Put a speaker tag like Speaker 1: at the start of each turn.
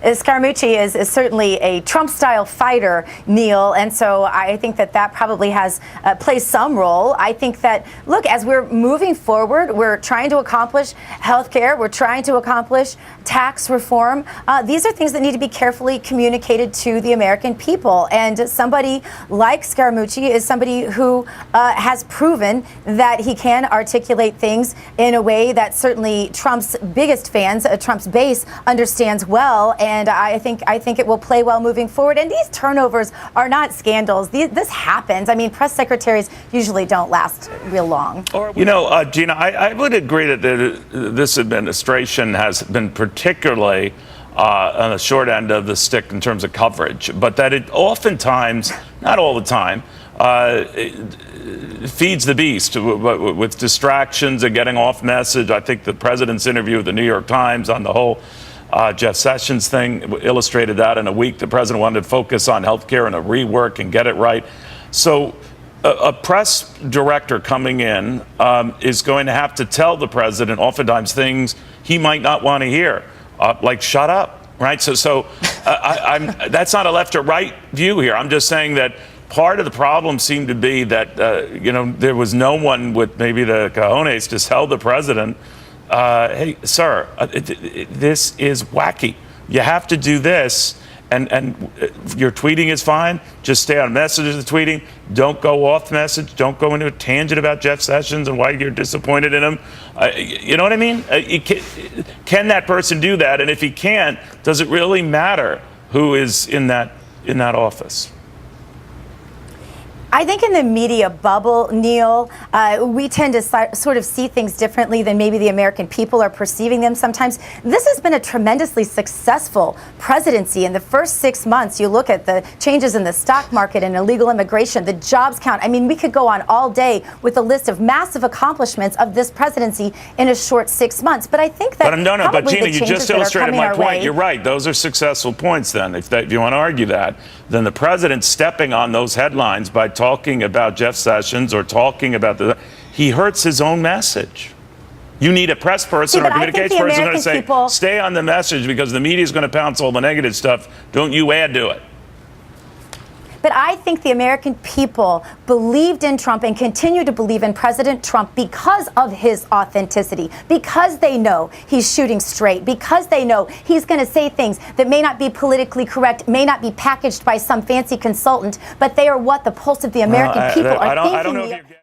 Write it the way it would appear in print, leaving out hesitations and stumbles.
Speaker 1: Scaramucci is certainly a Trump-style fighter, Neil, and so I think that probably has plays some role. I think that, look, as we're moving forward, we're trying to accomplish health care, we're trying to accomplish tax reform. These are things that need to be carefully communicated to the American people, and somebody like Scaramucci is somebody who has proven that he can articulate things in a way that certainly Trump's biggest fans, Trump's base, understands well, and I think it will play well moving forward. And these turnovers are not scandals. This happens. I mean, press secretaries usually don't last real long.
Speaker 2: You know, Gina, I would agree that this administration has been particularly on the short end of the stick in terms of coverage, but that it oftentimes, not all the time, it feeds the beast with distractions and getting off message. I think the president's interview with the New York Times on the whole Jeff Sessions thing illustrated that. In a week, the president wanted to focus on health care and a rework and get it right. So a press director coming in is going to have to tell the president oftentimes things he might not want to hear, like shut up, right? So that's not a left or right view here. I'm just saying that part of the problem seemed to be that, there was no one with maybe the cojones to tell the president, hey, sir, this is wacky. You have to do this. And your tweeting is fine. Just stay on message of the tweeting. Don't go off message. Don't go into a tangent about Jeff Sessions and why you're disappointed in him. You know what I mean? Can that person do that? And if he can't, does it really matter who is in that office?
Speaker 1: I think in the media bubble, Neil, we tend to sort of see things differently than maybe the American people are perceiving them sometimes. This has been a tremendously successful presidency. In the first 6 months, you look at the changes in the stock market and illegal immigration, the jobs count. I mean, we could go on all day with a list of massive accomplishments of this presidency in a short 6 months. But I think that
Speaker 2: but Gina, you just illustrated my point. You're right. Those are successful points then. If you want to argue that, then the president stepping on those headlines by talking about Jeff Sessions or talking about he hurts his own message. You need a press person or a communications person who's going to say, stay on the message because the media is going to pounce all the negative stuff. Don't you add to it.
Speaker 1: But I think the American people believed in Trump and continue to believe in President Trump because of his authenticity, because they know he's shooting straight, because they know he's going to say things that may not be politically correct, may not be packaged by some fancy consultant, but they are what the pulse of the American people are thinking.